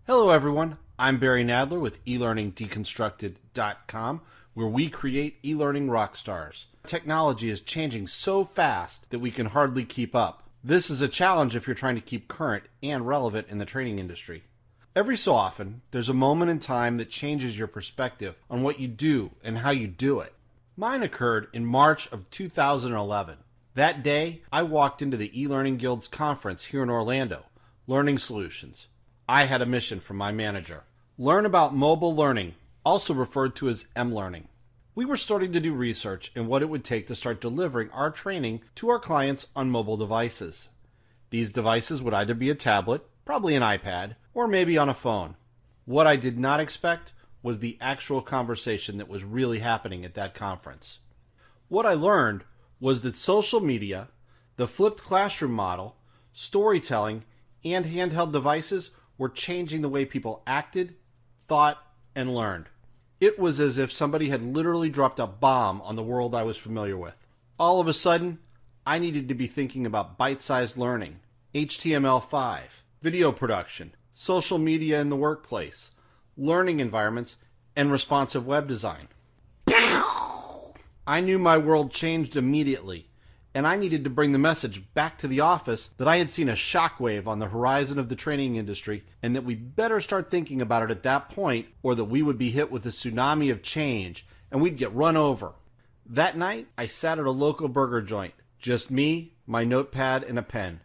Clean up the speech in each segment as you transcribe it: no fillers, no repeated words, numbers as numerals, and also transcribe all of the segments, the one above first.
Hello everyone, I'm Barry Nadler with eLearning where we create e-learning rock stars. Technology is changing so fast that we can hardly keep up. This is a challenge if you're trying to keep current and relevant in the training industry. Every so often, there's a moment in time that changes your perspective on what you do and how you do it. Mine occurred in March of 2011. That day, I walked into the eLearning Guild's conference here in Orlando, Learning Solutions. I had a mission from my manager. Learn about mobile learning, also referred to as mLearning. We were starting to do research in what it would take to start delivering our training to our clients on mobile devices. These devices would either be a tablet, probably an iPad, or maybe on a phone. What I did not expect was the actual conversation that was really happening at that conference. What I learned was that social media, the flipped classroom model, storytelling, and handheld devices were changing the way people acted, thought, and learned. It was as if somebody had literally dropped a bomb on the world I was familiar with. All of a sudden, I needed to be thinking about bite-sized learning, HTML5, video production, social media in the workplace, learning environments, and responsive web design. I knew my world changed immediately, and I needed to bring the message back to the office that I had seen a shockwave on the horizon of the training industry and that we better start thinking about it at that point or that we would be hit with a tsunami of change and we'd get run over. That night, I sat at a local burger joint, just me, my notepad, and a pen.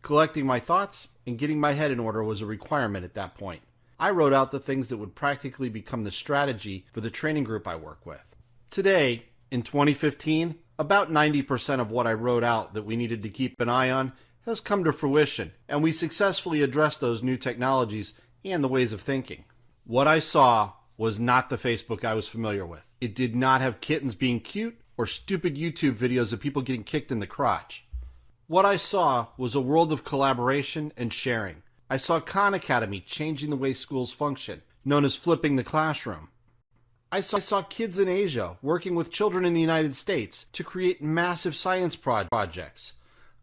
Collecting my thoughts and getting my head in order was a requirement at that point. I wrote out the things that would practically become the strategy for the training group I work with. Today, in 2015, about 90% of what I wrote out that we needed to keep an eye on has come to fruition, and we successfully addressed those new technologies and the ways of thinking. What I saw was not the Facebook I was familiar with. It did not have kittens being cute or stupid YouTube videos of people getting kicked in the crotch. What I saw was a world of collaboration and sharing. I saw Khan Academy changing the way schools function, known as flipping the classroom. I saw kids in Asia working with children in the United States to create massive science projects.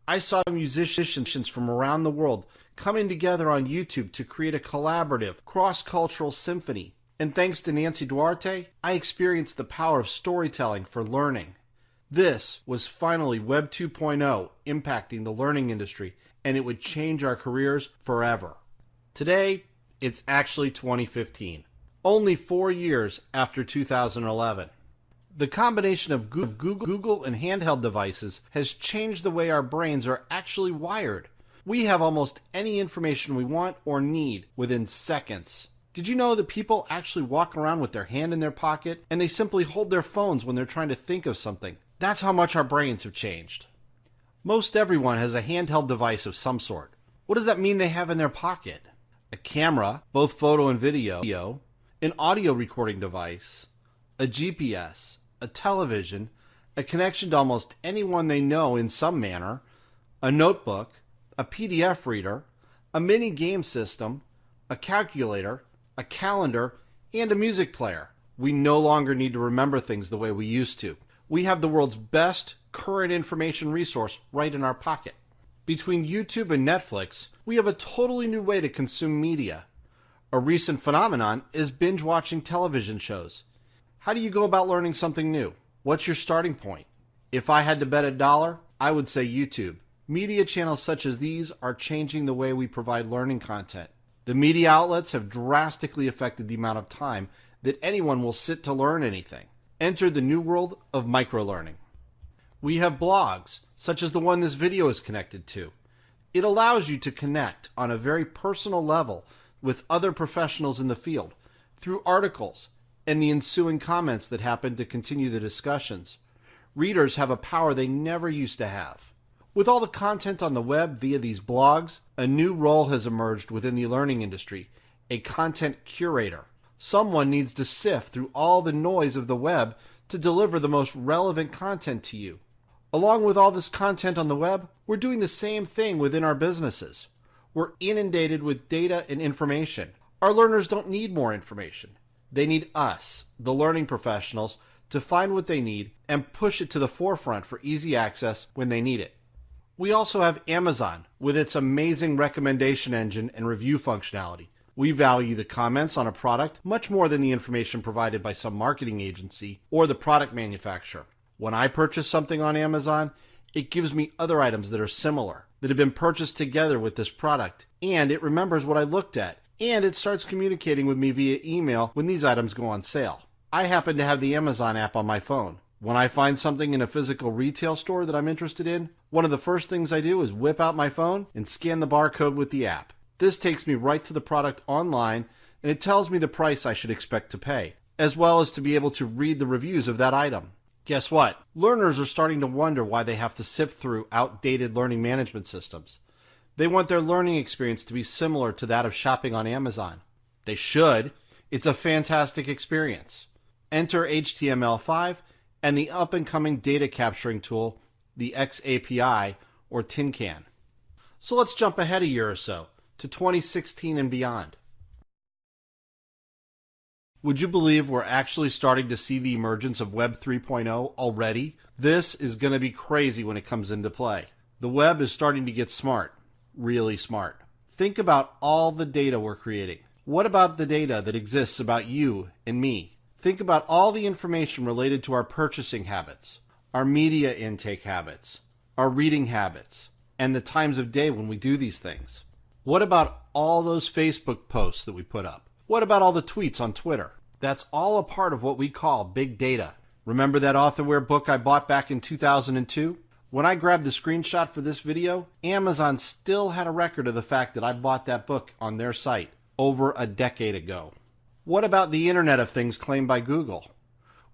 I saw musicians from around the world coming together on YouTube to create a collaborative, cross-cultural symphony. And thanks to Nancy Duarte, I experienced the power of storytelling for learning. This was finally Web 2.0 impacting the learning industry, and it would change our careers forever. Today, it's actually 2015. Only 4 years after 2011. The combination of Google and handheld devices has changed the way our brains are actually wired. We have almost any information we want or need within seconds. Did you know that people actually walk around with their hand in their pocket and they simply hold their phones when they're trying to think of something? That's how much our brains have changed. Most everyone has a handheld device of some sort. What does that mean they have in their pocket? A camera, both photo and video, an audio recording device, a GPS, a television, a connection to almost anyone they know in some manner, a notebook, a PDF reader, a mini game system, a calculator, a calendar, and a music player. We no longer need to remember things the way we used to. We have the world's best current information resource right in our pocket. Between YouTube and Netflix, we have a totally new way to consume media. A recent phenomenon is binge-watching television shows. How do you go about learning something new? What's your starting point? If I had to bet $1, I would say YouTube. Media channels such as these are changing the way we provide learning content. The media outlets have drastically affected the amount of time that anyone will sit to learn anything. Enter the new world of microlearning. We have blogs, such as the one this video is connected to. It allows you to connect on a very personal level with other professionals in the field through articles and the ensuing comments that happen to continue the discussions. Readers have a power they never used to have. With all the content on the web via these blogs, a new role has emerged within the learning industry, a content curator. Someone needs to sift through all the noise of the web to deliver the most relevant content to you. Along with all this content on the web, we're doing the same thing within our businesses. We're inundated with data and information. Our learners don't need more information. They need us, the learning professionals, to find what they need and push it to the forefront for easy access when they need it. We also have Amazon with its amazing recommendation engine and review functionality. We value the comments on a product much more than the information provided by some marketing agency or the product manufacturer. When I purchase something on Amazon, it gives me other items that are similar, that have been purchased together with this product, and it remembers what I looked at, and it starts communicating with me via email when these items go on sale. I happen to have the Amazon app on my phone. When I find something in a physical retail store that I'm interested in, one of the first things I do is whip out my phone and scan the barcode with the app. This takes me right to the product online, and it tells me the price I should expect to pay, as well as to be able to read the reviews of that item. Guess what? Learners are starting to wonder why they have to sift through outdated learning management systems. They want their learning experience to be similar to that of shopping on Amazon. They should. It's a fantastic experience. Enter HTML5 and the up-and-coming data capturing tool, the XAPI or Tin Can. So let's jump ahead a year or so, to 2016 and beyond. Would you believe we're actually starting to see the emergence of Web 3.0 already? This is going to be crazy when it comes into play. The web is starting to get smart, really smart. Think about all the data we're creating. What about the data that exists about you and me? Think about all the information related to our purchasing habits, our media intake habits, our reading habits, and the times of day when we do these things. What about all those Facebook posts that we put up? What about all the tweets on Twitter? That's all a part of what we call big data. Remember that authorware book I bought back in 2002? When I grabbed the screenshot for this video, Amazon still had a record of the fact that I bought that book on their site over a decade ago. What about the Internet of Things claimed by Google?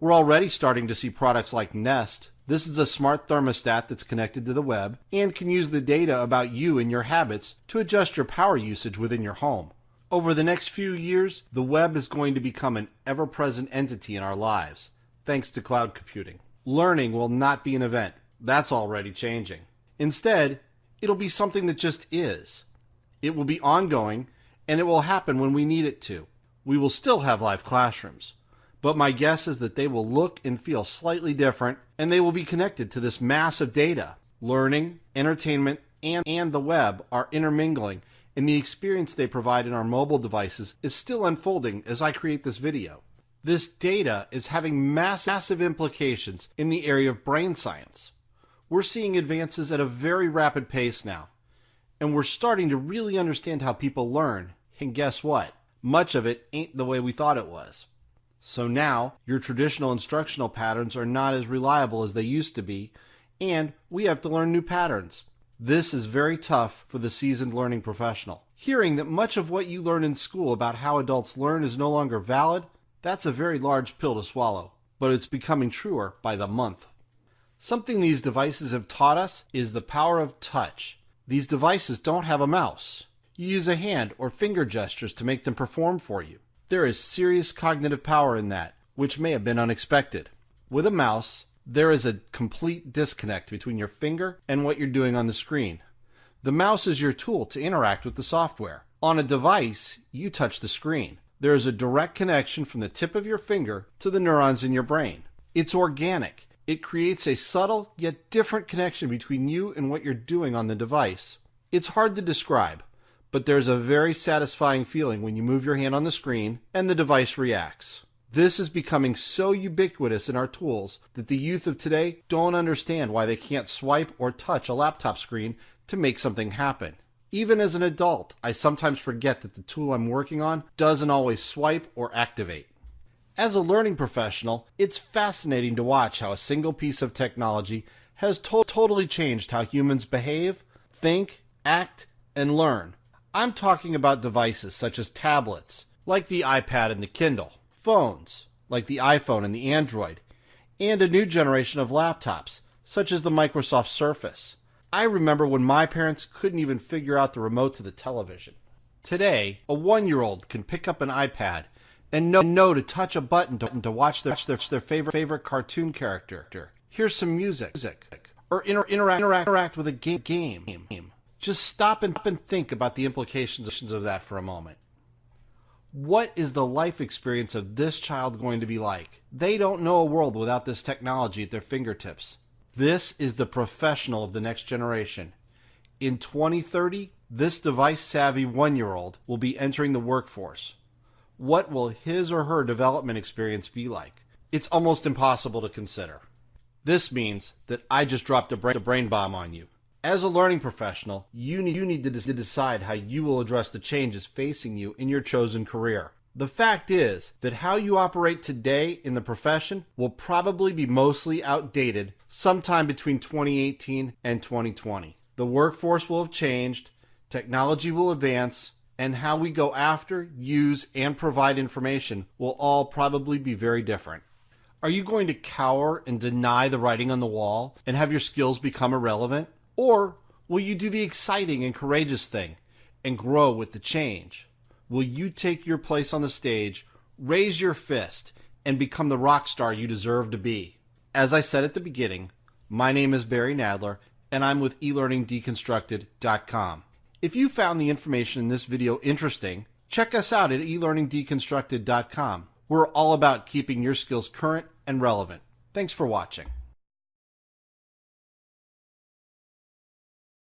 We're already starting to see products like Nest. This is a smart thermostat that's connected to the web and can use the data about you and your habits to adjust your power usage within your home. Over the next few years, the web is going to become an ever-present entity in our lives, thanks to cloud computing. Learning will not be an event. That's already changing. Instead, it'll be something that just is. It will be ongoing, and it will happen when we need it to. We will still have live classrooms, but my guess is that they will look and feel slightly different, and they will be connected to this massive data. Learning, entertainment, and the web are intermingling, and the experience they provide in our mobile devices is still unfolding as I create this video. This data is having massive implications in the area of brain science. We're seeing advances at a very rapid pace now, and we're starting to really understand how people learn, and guess what? Much of it ain't the way we thought it was. So now, your traditional instructional patterns are not as reliable as they used to be, and we have to learn new patterns. This is very tough for the seasoned learning professional. Hearing that much of what you learn in school about how adults learn is no longer valid, that's a very large pill to swallow, but it's becoming truer by the month. Something these devices have taught us is the power of touch. These devices don't have a mouse. You use a hand or finger gestures to make them perform for you. There is serious cognitive power in that, which may have been unexpected. With a mouse, there is a complete disconnect between your finger and what you're doing on the screen. The mouse is your tool to interact with the software. On a device, you touch the screen. There is a direct connection from the tip of your finger to the neurons in your brain. It's organic. It creates a subtle yet different connection between you and what you're doing on the device. It's hard to describe, but there's a very satisfying feeling when you move your hand on the screen and the device reacts. This is becoming so ubiquitous in our tools that the youth of today don't understand why they can't swipe or touch a laptop screen to make something happen. Even as an adult, I sometimes forget that the tool I'm working on doesn't always swipe or activate. As a learning professional, it's fascinating to watch how a single piece of technology has totally changed how humans behave, think, act, and learn. I'm talking about devices such as tablets, like the iPad and the Kindle, phones, like the iPhone and the Android, and a new generation of laptops, such as the Microsoft Surface. I remember when my parents couldn't even figure out the remote to the television. Today, a 1-year-old can pick up an iPad and know to touch a button to watch their favorite cartoon character, hear some music, or interact with a game. Just stop and think about the implications of that for a moment. What is the life experience of this child going to be like? They don't know a world without this technology at their fingertips. This is the professional of the next generation. In 2030, this device-savvy 1-year-old will be entering the workforce. What will his or her development experience be like? It's almost impossible to consider. This means that I just dropped a brain bomb on you. As a learning professional, you need to decide how you will address the changes facing you in your chosen career. The fact is that how you operate today in the profession will probably be mostly outdated sometime between 2018 and 2020. The workforce will have changed, technology will advance, and how we go after, use, and provide information will all probably be very different. Are you going to cower and deny the writing on the wall and have your skills become irrelevant? Or will you do the exciting and courageous thing and grow with the change? Will you take your place on the stage, raise your fist, and become the rock star you deserve to be? As I said at the beginning, my name is Barry Nadler, and I'm with eLearningDeconstructed.com. If you found the information in this video interesting, check us out at eLearningDeconstructed.com. We're all about keeping your skills current and relevant. Thanks for watching.